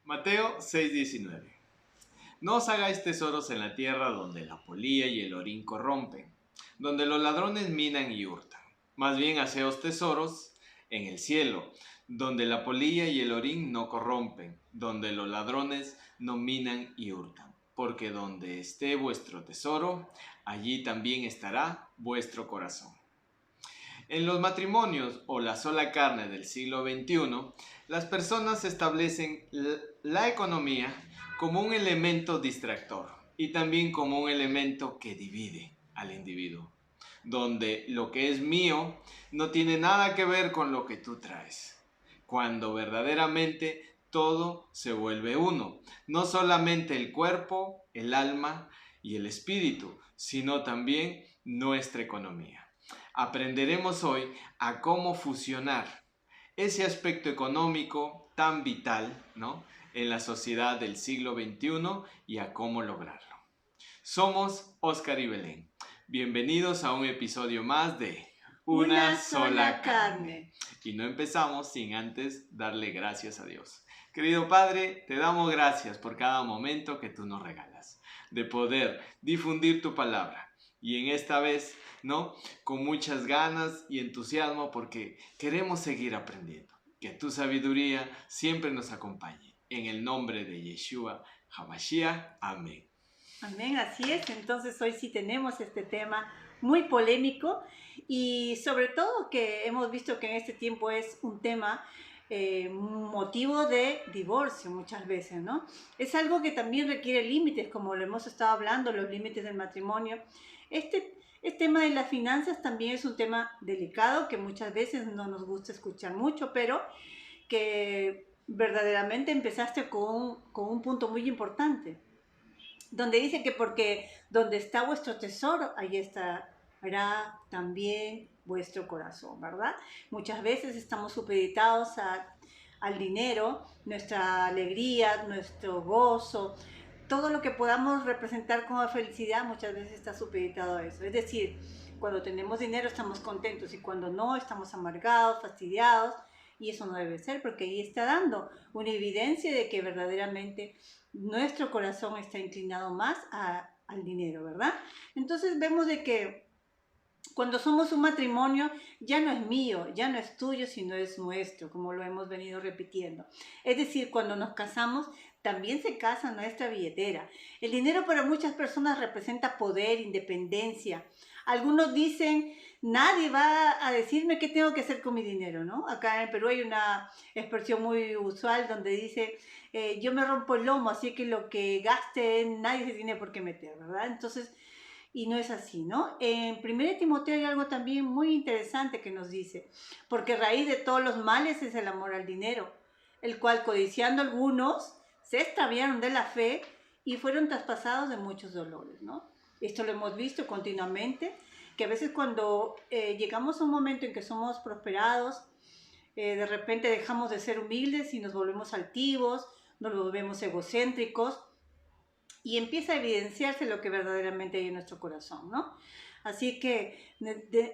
Mateo 6:19. No os hagáis tesoros en la tierra donde la polilla y el orín corrompen, donde los ladrones minan y hurtan. Más bien haceos tesoros en el cielo, donde la polilla y el orín no corrompen, donde los ladrones no minan y hurtan. Porque donde esté vuestro tesoro, allí también estará vuestro corazón. En los matrimonios o la sola carne del siglo XXI, las personas establecen la economía como un elemento distractor y también como un elemento que divide al individuo, donde lo que es mío no tiene nada que ver con lo que tú traes, cuando verdaderamente todo se vuelve uno, no solamente el cuerpo, el alma y el espíritu, sino también nuestra economía. Aprenderemos hoy a cómo fusionar ese aspecto económico tan vital, ¿no?, en la sociedad del siglo XXI y a cómo lograrlo. Somos Oscar y Belén. Bienvenidos a un episodio más de Una sola carne. Y no empezamos sin antes darle gracias a Dios. Querido Padre, te damos gracias por cada momento que tú nos regalas, de poder difundir tu palabra. Y en esta vez, ¿no?, con muchas ganas y entusiasmo porque queremos seguir aprendiendo. Que tu sabiduría siempre nos acompañe. En el nombre de Yeshua HaMashiach. Amén. Amén, así es. Entonces hoy sí tenemos este tema muy polémico y sobre todo que hemos visto que en este tiempo es un tema motivo de divorcio muchas veces, ¿no? Es algo que también requiere límites, como lo hemos estado hablando, los límites del matrimonio. Este tema de las finanzas también es un tema delicado que muchas veces no nos gusta escuchar mucho, pero que verdaderamente empezaste con un punto muy importante, donde dice que porque donde está vuestro tesoro, ahí estará también vuestro corazón, ¿verdad? Muchas veces estamos supeditados al dinero, nuestra alegría, nuestro gozo, todo lo que podamos representar como felicidad muchas veces está supeditado a eso. Es decir, cuando tenemos dinero estamos contentos y cuando no estamos amargados, fastidiados, y eso no debe ser porque ahí está dando una evidencia de que verdaderamente nuestro corazón está inclinado más al dinero, ¿verdad? Entonces vemos de que cuando somos un matrimonio ya no es mío, ya no es tuyo, sino es nuestro, como lo hemos venido repitiendo. Es decir, cuando nos casamos, también se casa nuestra billetera. El dinero para muchas personas representa poder, independencia. Algunos dicen, nadie va a decirme qué tengo que hacer con mi dinero, ¿no? Acá en Perú hay una expresión muy usual donde dice, yo me rompo el lomo, así que lo que gaste nadie se tiene por qué meter, ¿verdad? Entonces, y no es así, ¿no? En 1 Timoteo hay algo también muy interesante que nos dice, porque raíz de todos los males es el amor al dinero, el cual codiciando algunos se extraviaron de la fe y fueron traspasados de muchos dolores, ¿no? Esto lo hemos visto continuamente, que a veces cuando llegamos a un momento en que somos prosperados, de repente dejamos de ser humildes y nos volvemos altivos, nos volvemos egocéntricos, y empieza a evidenciarse lo que verdaderamente hay en nuestro corazón, ¿no? Así que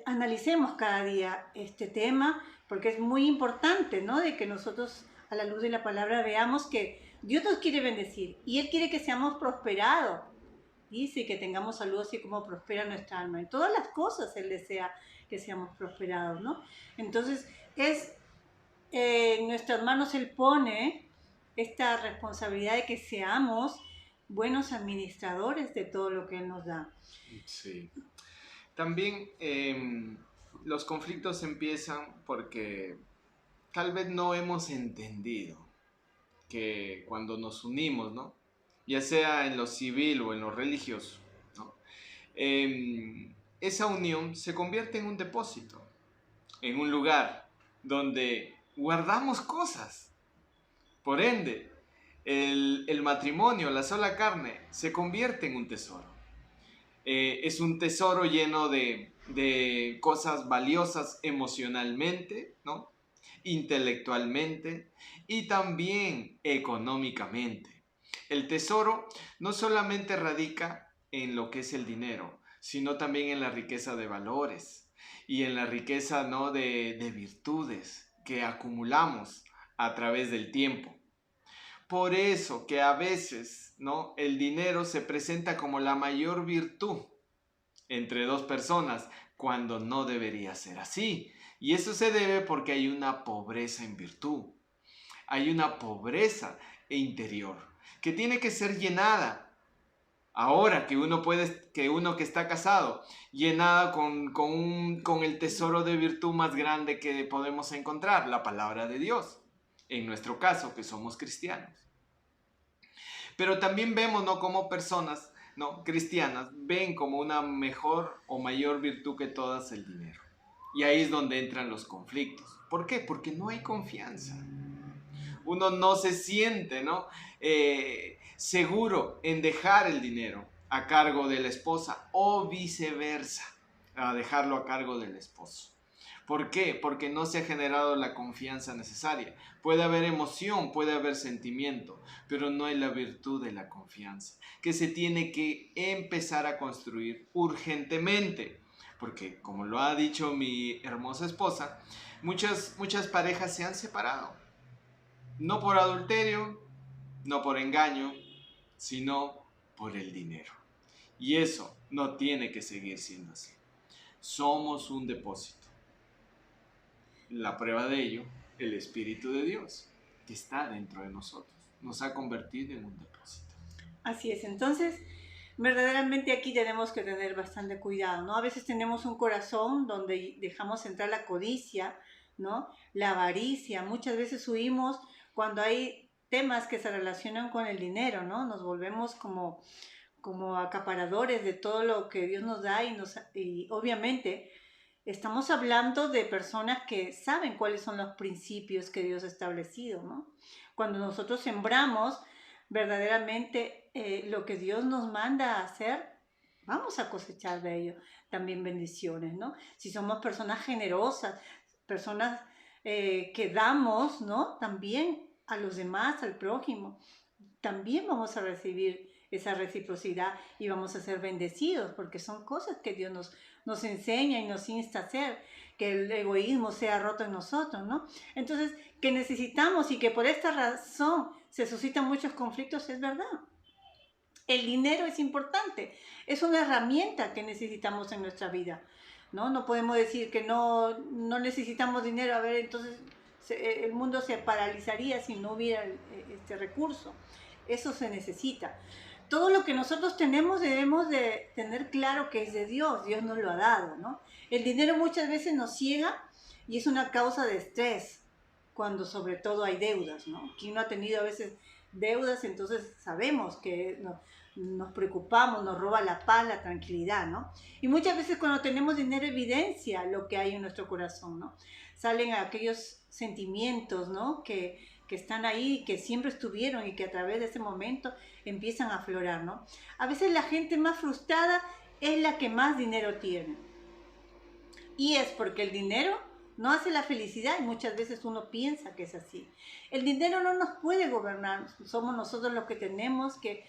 analicemos cada día este tema, porque es muy importante, ¿no? De que nosotros, a la luz de la palabra, veamos que Dios nos quiere bendecir y Él quiere que seamos prosperados. Dice que tengamos salud así como prospera nuestra alma. En todas las cosas Él desea que seamos prosperados, ¿no? Entonces, en nuestras manos Él pone esta responsabilidad de que seamos buenos administradores de todo lo que Él nos da. Sí. También los conflictos empiezan porque tal vez no hemos entendido que cuando nos unimos, ¿no?, ya sea en lo civil o en lo religioso, ¿no?, esa unión se convierte en un depósito, en un lugar donde guardamos cosas. Por ende, el matrimonio, la sola carne, se convierte en un tesoro. Es un tesoro lleno de cosas valiosas emocionalmente, ¿no?, intelectualmente y también económicamente. El tesoro no solamente radica en lo que es el dinero, sino también en la riqueza de valores y en la riqueza, ¿no?, de virtudes que acumulamos a través del tiempo. por eso que a veces, ¿no?, el dinero se presenta como la mayor virtud entre dos personas, cuando no debería ser así. Y eso se debe porque hay una pobreza en virtud. Hay una pobreza interior que tiene que ser llenada. Ahora que uno que está casado, llenada con el tesoro de virtud más grande que podemos encontrar, la palabra de Dios. En nuestro caso, que somos cristianos. Pero también vemos, ¿no?, como personas, ¿no?, cristianas ven como una mejor o mayor virtud que todas el dinero. Y ahí es donde entran los conflictos. ¿Por qué? Porque no hay confianza. Uno no se siente, ¿no?, seguro en dejar el dinero a cargo de la esposa o viceversa, a dejarlo a cargo del esposo. ¿Por qué? Porque no se ha generado la confianza necesaria. Puede haber emoción, puede haber sentimiento, pero no hay la virtud de la confianza, que se tiene que empezar a construir urgentemente. Porque, como lo ha dicho mi hermosa esposa, muchas parejas se han separado. No por adulterio, no por engaño, sino por el dinero. Y eso no tiene que seguir siendo así. Somos un depósito. La prueba de ello, el Espíritu de Dios, que está dentro de nosotros, nos ha convertido en un depósito. Así es, entonces verdaderamente aquí tenemos que tener bastante cuidado, ¿no? A veces tenemos un corazón donde dejamos entrar la codicia, ¿no? La avaricia, muchas veces huimos cuando hay temas que se relacionan con el dinero, ¿no? Nos volvemos como acaparadores de todo lo que Dios nos da y obviamente estamos hablando de personas que saben cuáles son los principios que Dios ha establecido, ¿no? Cuando nosotros sembramos verdaderamente lo que Dios nos manda a hacer, vamos a cosechar de ello también bendiciones, ¿no? Si somos personas generosas, personas que damos, ¿no?, también a los demás, al prójimo, también vamos a recibir esa reciprocidad y vamos a ser bendecidos, porque son cosas que Dios nos enseña y nos insta a hacer, que el egoísmo sea roto en nosotros, ¿no? Entonces, que necesitamos y que por esta razón se suscitan muchos conflictos, es verdad. El dinero es importante, es una herramienta que necesitamos en nuestra vida, ¿no? No podemos decir que no necesitamos dinero, a ver, entonces el mundo se paralizaría si no hubiera este recurso. Eso se necesita. Todo lo que nosotros tenemos debemos de tener claro que es de Dios, Dios nos lo ha dado, ¿no? El dinero muchas veces nos ciega y es una causa de estrés cuando sobre todo hay deudas, ¿no? Quien no ha tenido a veces deudas, entonces sabemos que nos preocupamos, nos roba la paz, la tranquilidad, ¿no? Y muchas veces cuando tenemos dinero evidencia lo que hay en nuestro corazón, ¿no? Salen aquellos sentimientos, ¿no?, que están ahí, que siempre estuvieron y que a través de ese momento empiezan a aflorar, ¿no? A veces la gente más frustrada es la que más dinero tiene. Y es porque el dinero no hace la felicidad y muchas veces uno piensa que es así. El dinero no nos puede gobernar, somos nosotros los que tenemos que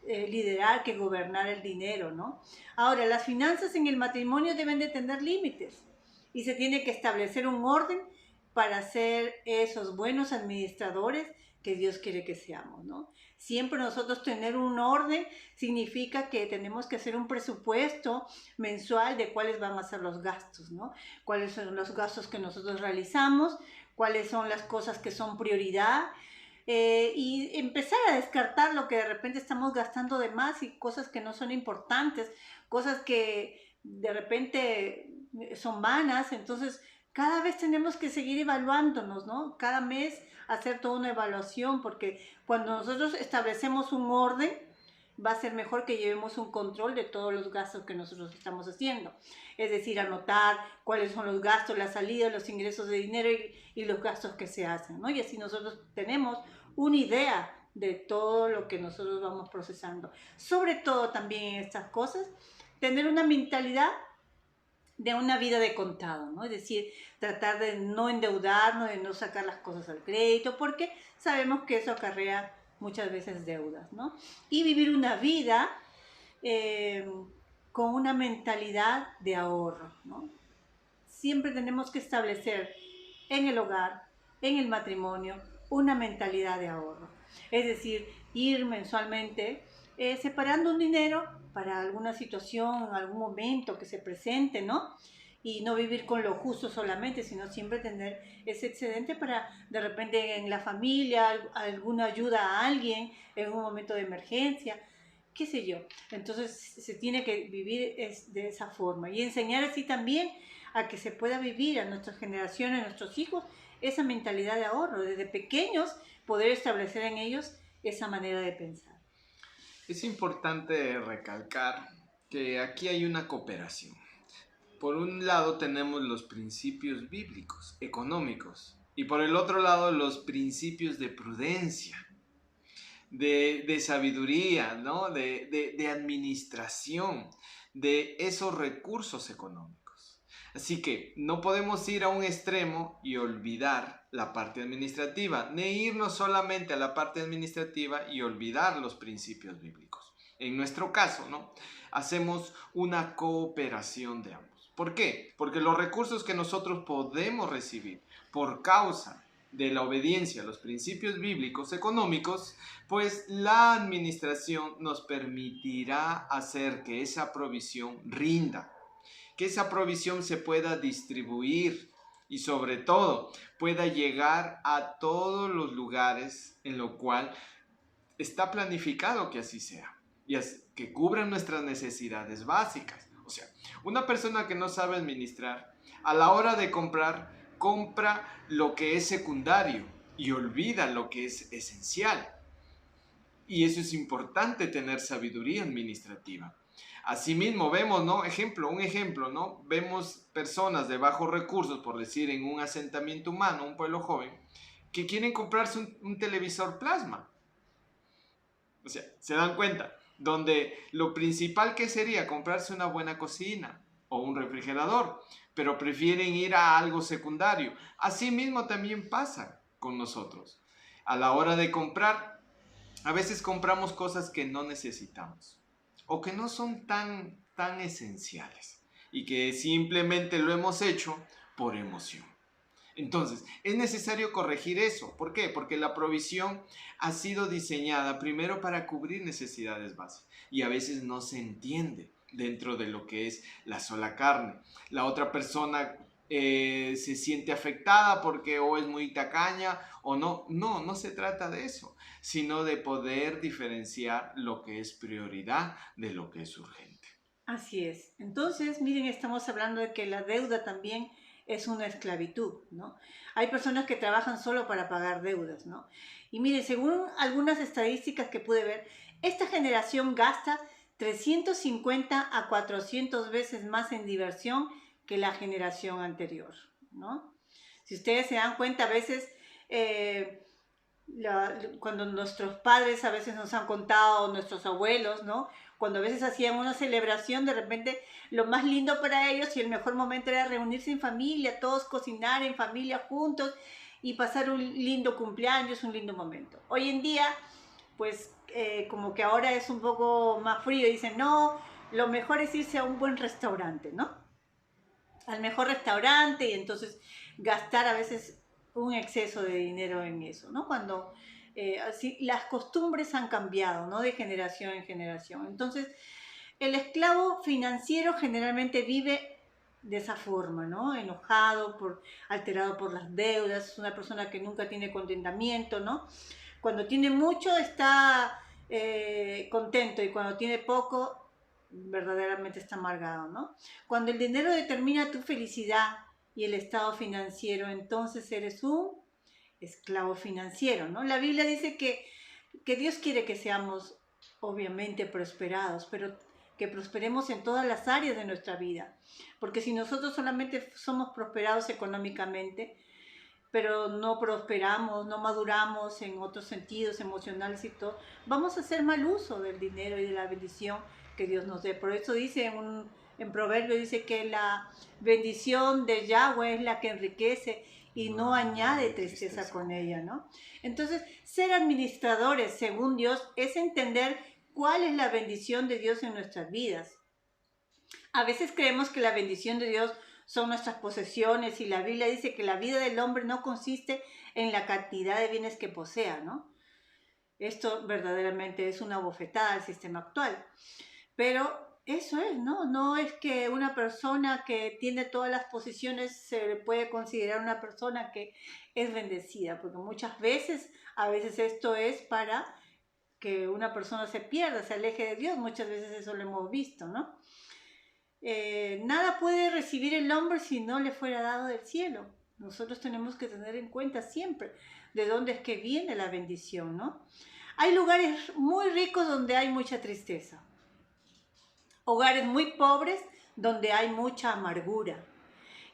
liderar, que gobernar el dinero, ¿no? Ahora, las finanzas en el matrimonio deben de tener límites y se tiene que establecer un orden para ser esos buenos administradores que Dios quiere que seamos, ¿no? Siempre nosotros tener un orden significa que tenemos que hacer un presupuesto mensual de cuáles van a ser los gastos, ¿no? Cuáles son los gastos que nosotros realizamos, cuáles son las cosas que son prioridad, y empezar a descartar lo que de repente estamos gastando de más y cosas que no son importantes, cosas que de repente son vanas. Entonces cada vez tenemos que seguir evaluándonos, ¿no? Cada mes hacer toda una evaluación, porque cuando nosotros establecemos un orden, va a ser mejor que llevemos un control de todos los gastos que nosotros estamos haciendo. Es decir, anotar cuáles son los gastos, las salidas, los ingresos de dinero y los gastos que se hacen, ¿no? Y así nosotros tenemos una idea de todo lo que nosotros vamos procesando. Sobre todo también en estas cosas, tener una mentalidad de una vida de contado, ¿no? Es decir, tratar de no endeudarnos, de no sacar las cosas al crédito, porque sabemos que eso acarrea muchas veces deudas, ¿no? Y vivir una vida con una mentalidad de ahorro, ¿no? Siempre tenemos que establecer en el hogar, en el matrimonio, una mentalidad de ahorro. Es decir, ir mensualmente separando un dinero para alguna situación, en algún momento que se presente, ¿no? Y no vivir con lo justo solamente, sino siempre tener ese excedente para de repente en la familia, alguna ayuda a alguien en un momento de emergencia, qué sé yo. Entonces se tiene que vivir de esa forma y enseñar así también a que se pueda vivir a nuestras generaciones, a nuestros hijos, esa mentalidad de ahorro. Desde pequeños poder establecer en ellos esa manera de pensar. Es importante recalcar que aquí hay una cooperación. Por un lado tenemos los principios bíblicos, económicos, y por el otro lado los principios de prudencia, de sabiduría, ¿no? de administración de esos recursos económicos. Así que no podemos ir a un extremo y olvidar la parte administrativa, ni irnos solamente a la parte administrativa y olvidar los principios bíblicos. En nuestro caso, ¿no? Hacemos una cooperación de ambos. ¿Por qué? Porque los recursos que nosotros podemos recibir por causa de la obediencia a los principios bíblicos económicos, pues la administración nos permitirá hacer que esa provisión rinda, que esa provisión se pueda distribuir y sobre todo pueda llegar a todos los lugares en lo cual está planificado que así sea y que cubran nuestras necesidades básicas. O sea, una persona que no sabe administrar, a la hora de compra lo que es secundario y olvida lo que es esencial. Y eso es importante, tener sabiduría administrativa. Asimismo vemos, ¿no? Un ejemplo, ¿no? Vemos personas de bajos recursos, por decir, en un asentamiento humano, un pueblo joven, que quieren comprarse un televisor plasma. O sea, se dan cuenta, donde lo principal que sería comprarse una buena cocina o un refrigerador, pero prefieren ir a algo secundario. Asimismo también pasa con nosotros. A la hora de comprar, a veces compramos cosas que no necesitamos o que no son tan esenciales y que simplemente lo hemos hecho por emoción. Entonces, es necesario corregir eso. ¿Por qué? Porque la provisión ha sido diseñada primero para cubrir necesidades básicas y a veces no se entiende dentro de lo que es la sola carne. La otra persona se siente afectada porque o es muy tacaña o no. No se trata de eso, sino de poder diferenciar lo que es prioridad de lo que es urgente. Así es. Entonces, miren, estamos hablando de que la deuda también es una esclavitud, ¿no? Hay personas que trabajan solo para pagar deudas, ¿no? Y mire, según algunas estadísticas que pude ver, esta generación gasta 350 a 400 veces más en diversión que la generación anterior, ¿no? Si ustedes se dan cuenta, a veces cuando nuestros padres a veces nos han contado, nuestros abuelos, ¿no? Cuando a veces hacían una celebración, de repente lo más lindo para ellos y el mejor momento era reunirse en familia, todos cocinar en familia juntos y pasar un lindo cumpleaños, un lindo momento. Hoy en día, pues como que ahora es un poco más frío, dicen, no, lo mejor es irse a un buen restaurante, ¿no? Al mejor restaurante y entonces gastar a veces un exceso de dinero en eso, ¿no? Cuando así las costumbres han cambiado, ¿no? De generación en generación. Entonces, el esclavo financiero generalmente vive de esa forma, ¿no? Enojado, alterado por las deudas, es una persona que nunca tiene contentamiento, ¿no? Cuando tiene mucho está contento y cuando tiene poco verdaderamente está amargado, ¿no? Cuando el dinero determina tu felicidad y el estado financiero, entonces eres un esclavo financiero, ¿no? La Biblia dice que Dios quiere que seamos obviamente prosperados, pero que prosperemos en todas las áreas de nuestra vida, porque si nosotros solamente somos prosperados económicamente, pero no prosperamos, no maduramos en otros sentidos emocionales y todo, vamos a hacer mal uso del dinero y de la bendición que Dios nos dé. Por eso dice en Proverbio, dice que la bendición de Yahweh es la que enriquece y no añade tristeza con ella, ¿no? Entonces, ser administradores según Dios es entender cuál es la bendición de Dios en nuestras vidas. A veces creemos que la bendición de Dios son nuestras posesiones, y la Biblia dice que la vida del hombre no consiste en la cantidad de bienes que posea, ¿no? Esto verdaderamente es una bofetada al sistema actual. Pero eso es, ¿no? No es que una persona que tiene todas las posiciones se le puede considerar una persona que es bendecida, porque muchas veces, a veces esto es para que una persona se pierda, se aleje de Dios, muchas veces eso lo hemos visto, ¿no? Nada puede recibir el hombre si no le fuera dado del cielo. Nosotros tenemos que tener en cuenta siempre de dónde es que viene la bendición, ¿no? Hay lugares muy ricos donde hay mucha tristeza. Hogares muy pobres donde hay mucha amargura.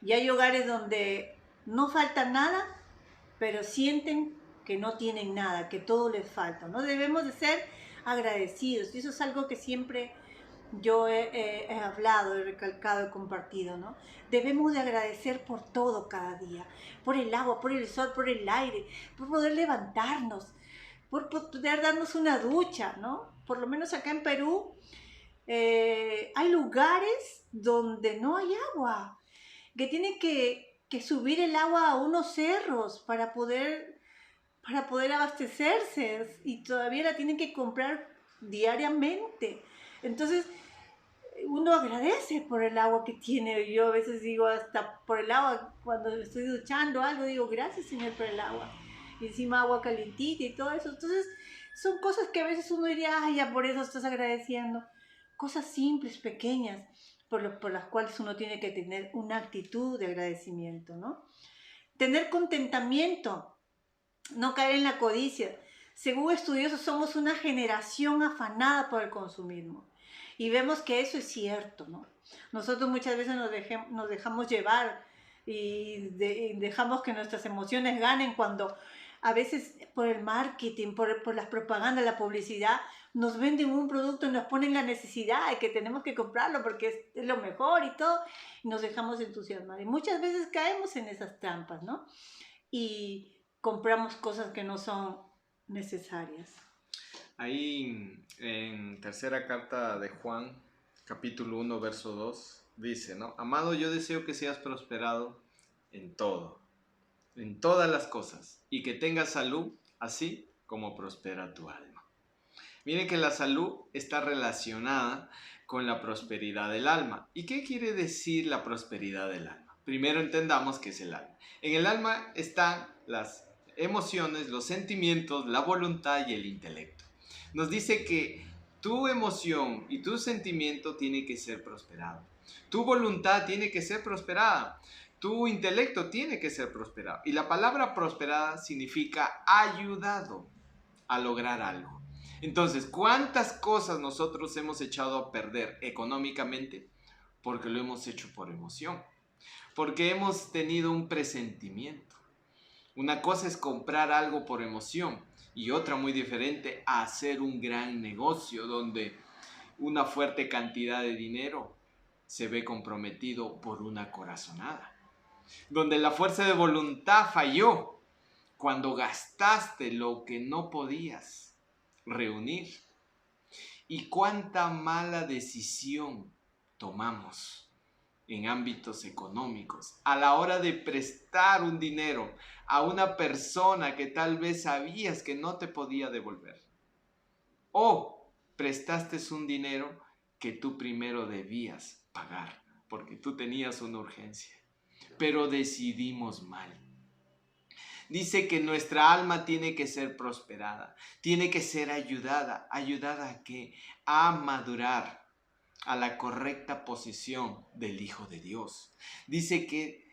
Y hay hogares donde no falta nada, pero sienten que no tienen nada, que todo les falta, ¿no? Debemos de ser agradecidos. Y eso es algo que siempre yo he hablado, he recalcado, he compartido, ¿no? Debemos de agradecer por todo cada día. Por el agua, por el sol, por el aire, por poder levantarnos, por poder darnos una ducha, ¿no? Por lo menos acá en Perú, hay lugares donde no hay agua, que tienen que subir el agua a unos cerros para poder abastecerse, y todavía la tienen que comprar diariamente. Entonces, uno agradece por el agua que tiene. Yo a veces digo, hasta por el agua, cuando estoy duchando algo, digo, gracias Señor por el agua. Y encima agua calientita y todo eso. Entonces, son cosas que a veces uno diría, ay, ya por eso estás agradeciendo. Cosas simples, pequeñas, por las cuales uno tiene que tener una actitud de agradecimiento, ¿no? Tener contentamiento, no caer en la codicia. Según estudiosos, somos una generación afanada por el consumismo. Y vemos que eso es cierto, ¿no? Nosotros muchas veces nos dejamos llevar y dejamos que nuestras emociones ganen, cuando a veces por el marketing, por las propagandas, la publicidad, nos venden un producto y nos ponen la necesidad de que tenemos que comprarlo porque es lo mejor y todo, y nos dejamos entusiasmar. Y muchas veces caemos en esas trampas, ¿no? Y compramos cosas que no son necesarias. Ahí en tercera carta de Juan, capítulo 1, verso 2, dice, ¿no? Amado, yo deseo que seas prosperado en todo, en todas las cosas, y que tengas salud, así como prospera tu alma. Miren que la salud está relacionada con la prosperidad del alma. ¿Y qué quiere decir la prosperidad del alma? Primero entendamos qué es el alma. En el alma están las emociones, los sentimientos, la voluntad y el intelecto. Nos dice que tu emoción y tu sentimiento tiene que ser prosperado. Tu voluntad tiene que ser prosperada. Tu intelecto tiene que ser prosperado. Y la palabra prosperada significa ayudado a lograr algo. Entonces, ¿cuántas cosas nosotros hemos echado a perder económicamente? Porque lo hemos hecho por emoción. Porque hemos tenido un presentimiento. Una cosa es comprar algo por emoción y otra muy diferente a hacer un gran negocio donde una fuerte cantidad de dinero se ve comprometido por una corazonada. Donde la fuerza de voluntad falló cuando gastaste lo que no podías reunir. Y cuánta mala decisión tomamos en ámbitos económicos a la hora de prestar un dinero a una persona que tal vez sabías que no te podía devolver. O prestaste un dinero que tú primero debías pagar porque tú tenías una urgencia. Pero decidimos mal. Dice que nuestra alma tiene que ser prosperada, tiene que ser ayudada. ¿Ayudada a qué? A madurar a la correcta posición del Hijo de Dios. Dice que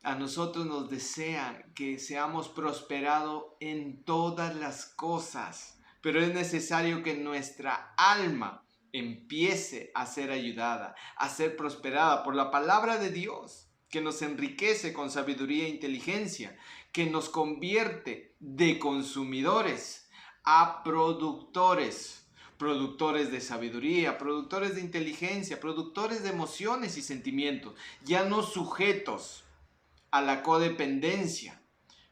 a nosotros nos desea que seamos prosperados en todas las cosas, pero es necesario que nuestra alma empiece a ser ayudada, a ser prosperada por la palabra de Dios, que nos enriquece con sabiduría e inteligencia, que nos convierte de consumidores a productores, productores de sabiduría, productores de inteligencia, productores de emociones y sentimientos, ya no sujetos a la codependencia,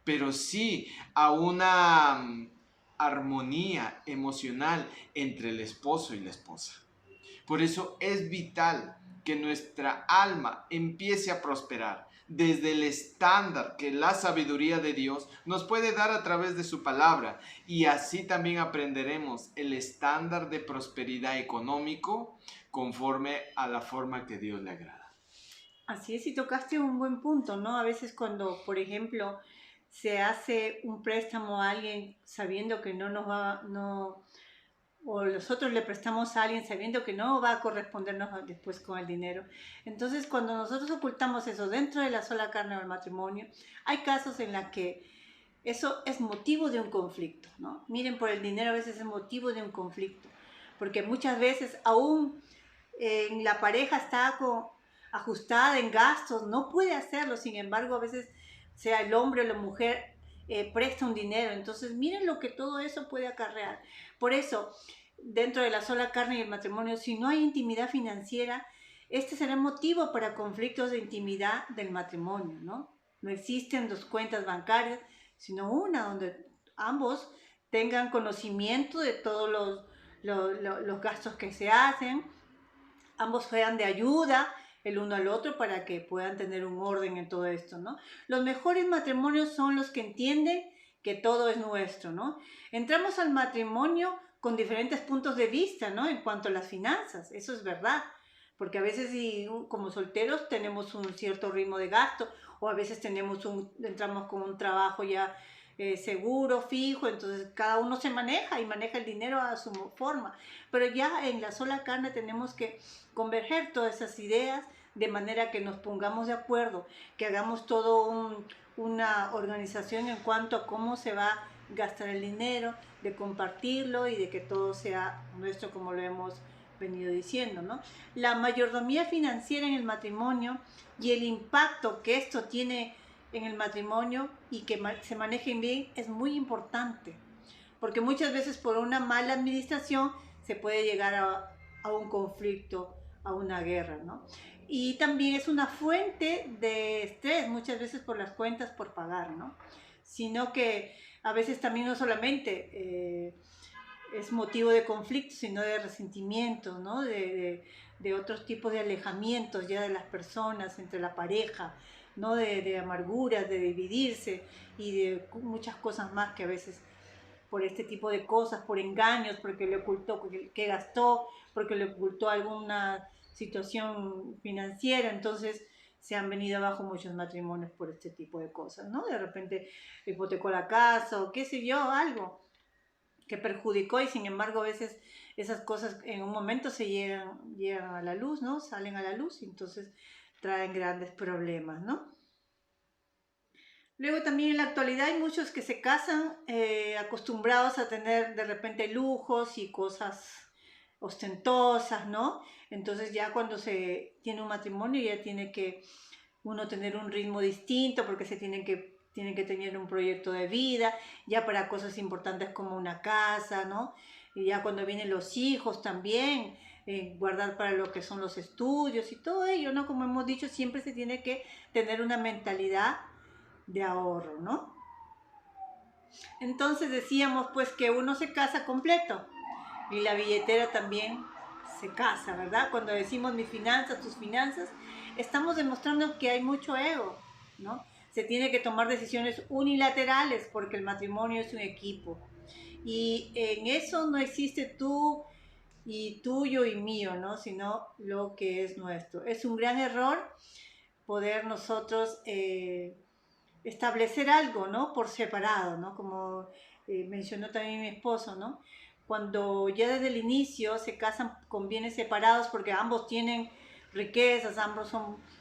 pero sí a una armonía emocional entre el esposo y la esposa. Por eso es vital que nuestra alma empiece a prosperar desde el estándar que la sabiduría de Dios nos puede dar a través de su palabra, y así también aprenderemos el estándar de prosperidad económico conforme a la forma que Dios le agrada. Así es, y tocaste un buen punto, ¿no? A veces cuando, por ejemplo, se hace un préstamo a alguien sabiendo que no nos va, no, o nosotros le prestamos a alguien sabiendo que no va a correspondernos después con el dinero. Entonces, cuando nosotros ocultamos eso dentro de la sola carne del matrimonio, hay casos en los que eso es motivo de un conflicto, ¿no? Miren, por el dinero a veces es motivo de un conflicto, porque muchas veces aún la pareja está ajustada en gastos, no puede hacerlo, sin embargo, a veces sea el hombre o la mujer presta un dinero. Entonces, miren lo que todo eso puede acarrear. Por eso, dentro de la sola carne y el matrimonio, si no hay intimidad financiera, este será motivo para conflictos de intimidad del matrimonio, ¿no? No existen dos cuentas bancarias, sino una donde ambos tengan conocimiento de todos los gastos que se hacen, ambos sean de ayuda el uno al otro para que puedan tener un orden en todo esto, ¿no? Los mejores matrimonios son los que entienden que todo es nuestro, ¿no? Entramos al matrimonio con diferentes puntos de vista, ¿no? En cuanto a las finanzas, eso es verdad, porque a veces como solteros tenemos un cierto ritmo de gasto, o a veces entramos con un trabajo ya seguro, fijo, entonces cada uno se maneja y maneja el dinero a su forma, pero ya en la sola carne tenemos que converger todas esas ideas de manera que nos pongamos de acuerdo, que hagamos todo una organización en cuanto a cómo se va a gastar el dinero, de compartirlo y de que todo sea nuestro, como lo hemos venido diciendo, ¿no? La mayordomía financiera en el matrimonio y el impacto que esto tiene en el matrimonio y que se manejen bien es muy importante, porque muchas veces por una mala administración se puede llegar a un conflicto, a una guerra, ¿no? Y también es una fuente de estrés, muchas veces por las cuentas por pagar, ¿no? Sino que a veces también no solamente es motivo de conflicto, sino de resentimiento, ¿no? De otros tipos de alejamientos ya de las personas, entre la pareja, ¿no? De amarguras, de dividirse y de muchas cosas más que a veces por este tipo de cosas, por engaños, porque le ocultó que gastó, porque le ocultó alguna situación financiera, entonces se han venido abajo muchos matrimonios por este tipo de cosas, ¿no? De repente hipotecó la casa o qué sé yo, algo que perjudicó, y sin embargo a veces esas cosas en un momento llegan a la luz, ¿no? Salen a la luz y entonces traen grandes problemas, ¿no? Luego también en la actualidad hay muchos que se casan acostumbrados a tener de repente lujos y cosas ostentosas, ¿no? Entonces ya cuando se tiene un matrimonio ya tiene que uno tener un ritmo distinto porque tienen que tener un proyecto de vida, ya para cosas importantes como una casa, ¿no? Y ya cuando vienen los hijos también, guardar para lo que son los estudios y todo ello, ¿no? Como hemos dicho, siempre se tiene que tener una mentalidad de ahorro, ¿no? Entonces decíamos pues que uno se casa completo y la billetera también se casa, ¿verdad? Cuando decimos mis finanzas, tus finanzas, estamos demostrando que hay mucho ego, ¿no? Se tiene que tomar decisiones unilaterales porque el matrimonio es un equipo y en eso no existe tú y tuyo y mío, ¿no? Sino lo que es nuestro. Es un gran error poder nosotros establecer algo, ¿no? Por separado, ¿no? Como mencionó también mi esposo, ¿no? Cuando ya desde el inicio se casan con bienes separados porque ambos tienen riquezas,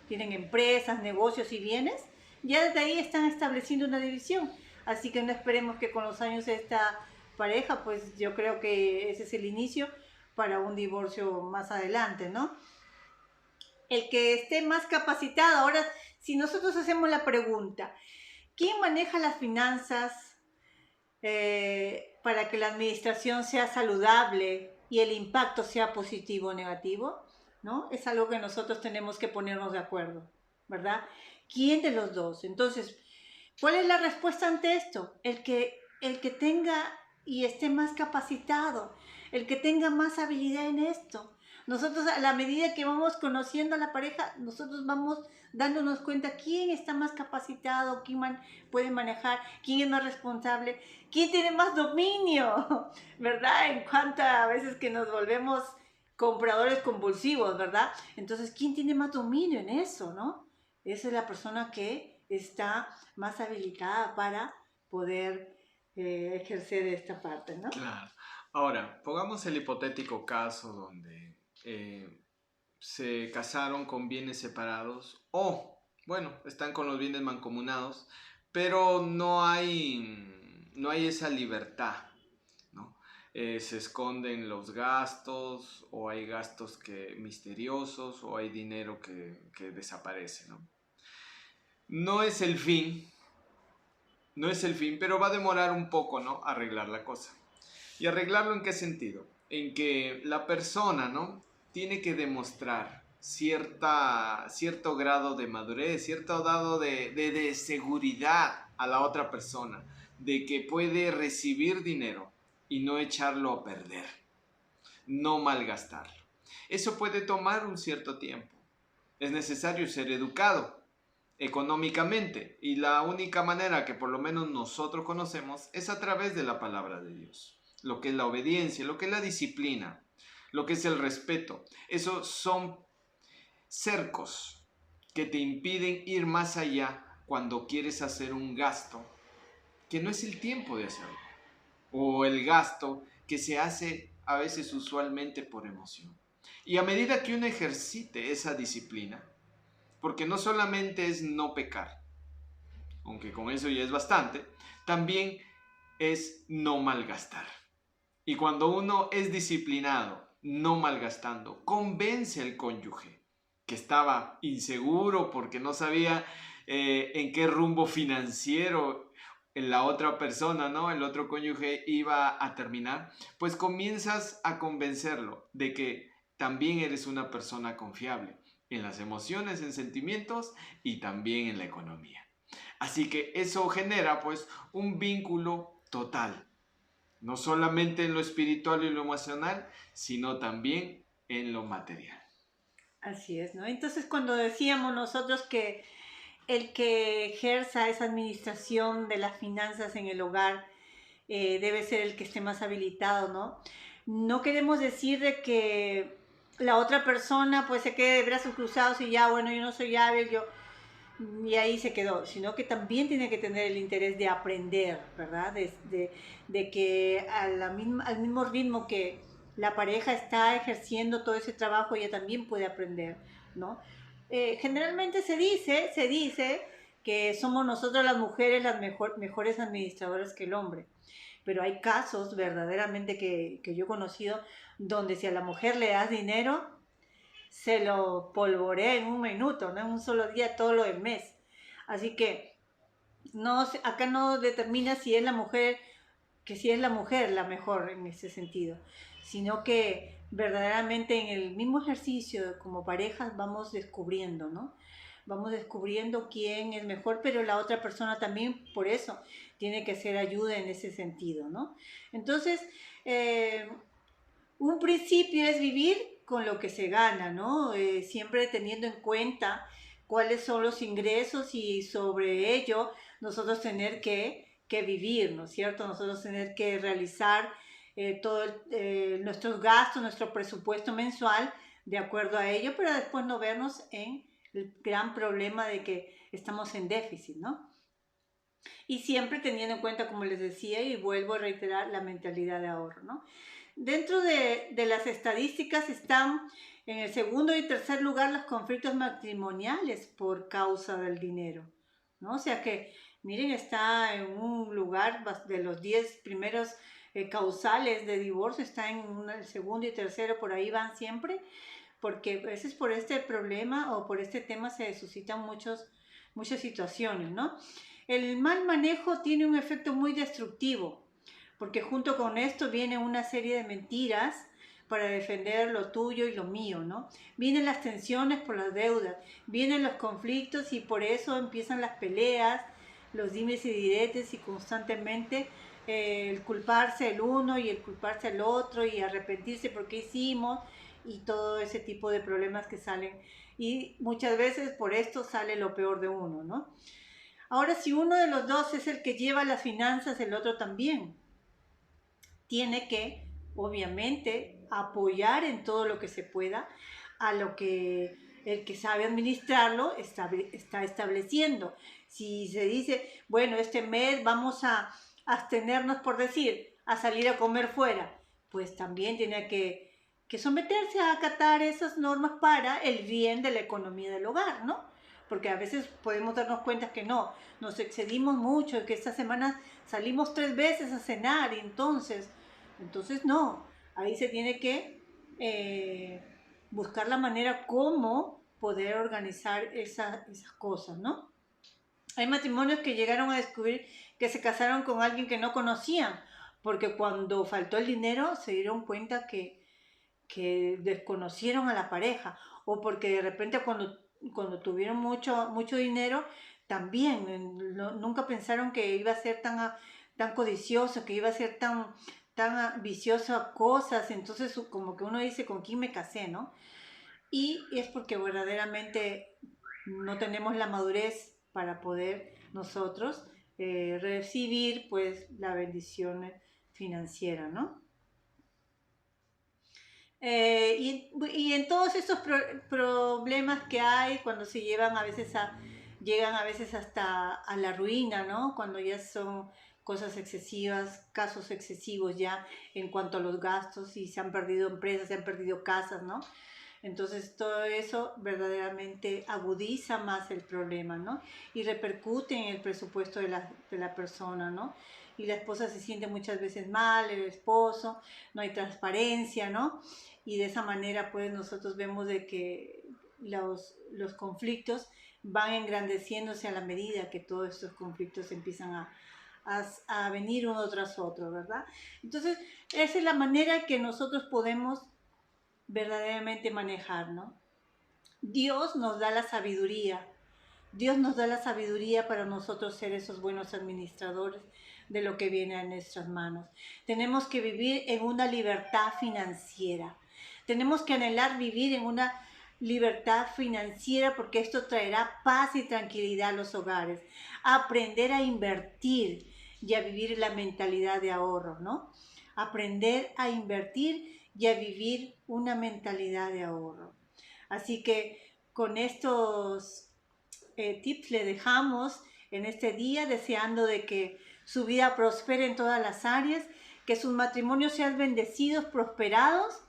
tienen empresas, negocios y bienes, ya desde ahí están estableciendo una división. Así que no esperemos que con los años de esta pareja, pues yo creo que ese es el inicio para un divorcio más adelante, ¿no? El que esté más capacitado. Ahora, si nosotros hacemos la pregunta, ¿quién maneja las finanzas para que la administración sea saludable y el impacto sea positivo o negativo? ¿No? Es algo que nosotros tenemos que ponernos de acuerdo, ¿verdad? ¿Quién de los dos? Entonces, ¿cuál es la respuesta ante esto? El que tenga y esté más capacitado, el que tenga más habilidad en esto, Nosotros a la medida que vamos conociendo a la pareja, nosotros vamos dándonos cuenta quién está más capacitado, puede manejar, quién es más responsable, quién tiene más dominio, ¿verdad? En cuanto a veces que nos volvemos compradores compulsivos, ¿verdad? Entonces, ¿quién tiene más dominio en eso, no? Esa es la persona que está más habilitada para poder ejercer esta parte, ¿no? Claro. Ahora, pongamos el hipotético caso donde se casaron con bienes separados o, bueno, están con los bienes mancomunados, pero no hay esa libertad, ¿no? Se esconden los gastos o hay gastos misteriosos o hay dinero que desaparece, ¿no? No es el fin, no es el fin, pero va a demorar un poco, ¿no? Arreglar la cosa. ¿Y arreglarlo en qué sentido? En que la persona, ¿no? Tiene que demostrar cierto grado de madurez, cierto grado de seguridad a la otra persona, de que puede recibir dinero y no echarlo a perder, no malgastarlo. Eso puede tomar un cierto tiempo. Es necesario ser educado económicamente y la única manera que por lo menos nosotros conocemos es a través de la palabra de Dios. Lo que es la obediencia, lo que es la disciplina, lo que es el respeto. Esos son cercos que te impiden ir más allá cuando quieres hacer un gasto que no es el tiempo de hacerlo, o el gasto que se hace a veces usualmente por emoción. Y a medida que uno ejercite esa disciplina, porque no solamente es no pecar, aunque con eso ya es bastante, también es no malgastar. Y cuando uno es disciplinado, no malgastando, convence al cónyuge que estaba inseguro porque no sabía en qué rumbo financiero la otra persona, ¿no? El otro cónyuge iba a terminar, pues comienzas a convencerlo de que también eres una persona confiable en las emociones, en sentimientos y también en la economía. Así que eso genera pues un vínculo total, no solamente en lo espiritual y lo emocional, sino también en lo material. Así es, ¿no? Entonces, cuando decíamos nosotros que el que ejerza esa administración de las finanzas en el hogar debe ser el que esté más habilitado, ¿no? No queremos decir de que la otra persona pues se quede de brazos cruzados y ya, bueno, yo no soy hábil, y ahí se quedó, sino que también tiene que tener el interés de aprender, ¿verdad? De que al mismo ritmo que la pareja está ejerciendo todo ese trabajo, ella también puede aprender, ¿no? Generalmente se dice que somos nosotras las mujeres las mejores administradoras que el hombre, pero hay casos verdaderamente que yo he conocido donde si a la mujer le das dinero, se lo polvorea en un minuto, ¿no? En un solo día todo lo del mes. Así que acá no determina si es la mujer, que si es la mujer la mejor en ese sentido, sino que verdaderamente en el mismo ejercicio como parejas vamos descubriendo, ¿no? Vamos descubriendo quién es mejor, pero la otra persona también por eso tiene que hacer ayuda en ese sentido, ¿no? Entonces, eh, un principio es vivir con lo que se gana, ¿no? Siempre teniendo en cuenta cuáles son los ingresos y sobre ello nosotros tener que vivir, ¿no es cierto? Nosotros tener que realizar todos nuestros gastos, nuestro presupuesto mensual de acuerdo a ello, pero después no vernos en el gran problema de que estamos en déficit, ¿no? Y siempre teniendo en cuenta, como les decía, y vuelvo a reiterar, la mentalidad de ahorro, ¿no? Dentro de las estadísticas están en el segundo y tercer lugar los conflictos matrimoniales por causa del dinero, ¿no? O sea que, miren, está en un lugar de los 10 primeros causales de divorcio, está en el segundo y tercero, por ahí van siempre, porque a veces por este problema o por este tema se suscitan muchas situaciones, ¿no? El mal manejo tiene un efecto muy destructivo, porque junto con esto viene una serie de mentiras para defender lo tuyo y lo mío, ¿no? Vienen las tensiones por las deudas, vienen los conflictos y por eso empiezan las peleas, los dimes y diretes y constantemente el culparse el uno y el culparse el otro y arrepentirse por qué hicimos y todo ese tipo de problemas que salen. Y muchas veces por esto sale lo peor de uno, ¿no? Ahora, si uno de los dos es el que lleva las finanzas, el otro también tiene que, obviamente, apoyar en todo lo que se pueda a lo que el que sabe administrarlo está estableciendo. Si se dice, bueno, este mes vamos a abstenernos, por decir, a salir a comer fuera, pues también tiene que someterse a acatar esas normas para el bien de la economía del hogar, ¿no? Porque a veces podemos darnos cuenta que no, nos excedimos mucho, que esta semana salimos 3 veces a cenar y entonces no, ahí se tiene que buscar la manera cómo poder organizar esas cosas, ¿no? Hay matrimonios que llegaron a descubrir que se casaron con alguien que no conocían, porque cuando faltó el dinero se dieron cuenta que desconocieron a la pareja, o porque de repente cuando tuvieron mucho dinero, también nunca pensaron que iba a ser tan codicioso, que iba a ser tan vicioso a cosas. Entonces como que uno dice, ¿con quién me casé, no? Y es porque verdaderamente no tenemos la madurez para poder nosotros recibir pues la bendición financiera, ¿no? Y en todos estos problemas que hay, cuando se llegan a veces hasta a la ruina, ¿no? Cuando ya son cosas excesivas, casos excesivos ya en cuanto a los gastos, y se han perdido empresas, se han perdido casas, ¿no? Entonces todo eso verdaderamente agudiza más el problema, ¿no? Y repercute en el presupuesto de la persona, ¿no? Y la esposa se siente muchas veces mal, el esposo, no hay transparencia, ¿no? Y de esa manera pues nosotros vemos de que los conflictos van engrandeciéndose a la medida que todos estos conflictos empiezan a venir uno tras otro, ¿verdad? Entonces esa es la manera que nosotros podemos verdaderamente manejar, ¿no? Dios nos da la sabiduría. Dios nos da la sabiduría para nosotros ser esos buenos administradores de lo que viene a nuestras manos. Tenemos que vivir en una libertad financiera. Tenemos que anhelar vivir en una libertad financiera, porque esto traerá paz y tranquilidad a los hogares. Aprender a invertir y a vivir la mentalidad de ahorro, ¿no? Aprender a invertir y a vivir una mentalidad de ahorro. Así que con estos tips le dejamos en este día, deseando de que su vida prospere en todas las áreas, que sus matrimonios sean bendecidos, prosperados,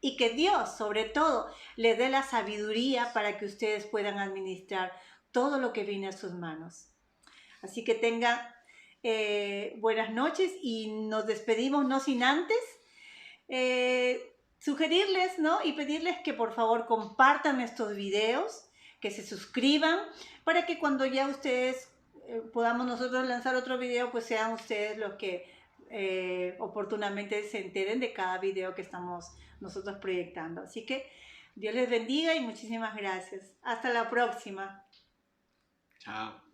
y que Dios, sobre todo, les dé la sabiduría para que ustedes puedan administrar todo lo que viene a sus manos. Así que tengan buenas noches, y nos despedimos no sin antes sugerirles, ¿no? Y pedirles que por favor compartan estos videos, que se suscriban, para que cuando ya ustedes podamos nosotros lanzar otro video, pues sean ustedes los que oportunamente se enteren de cada video que estamos nosotros proyectando. Así que Dios les bendiga y muchísimas gracias. Hasta la próxima. Chao.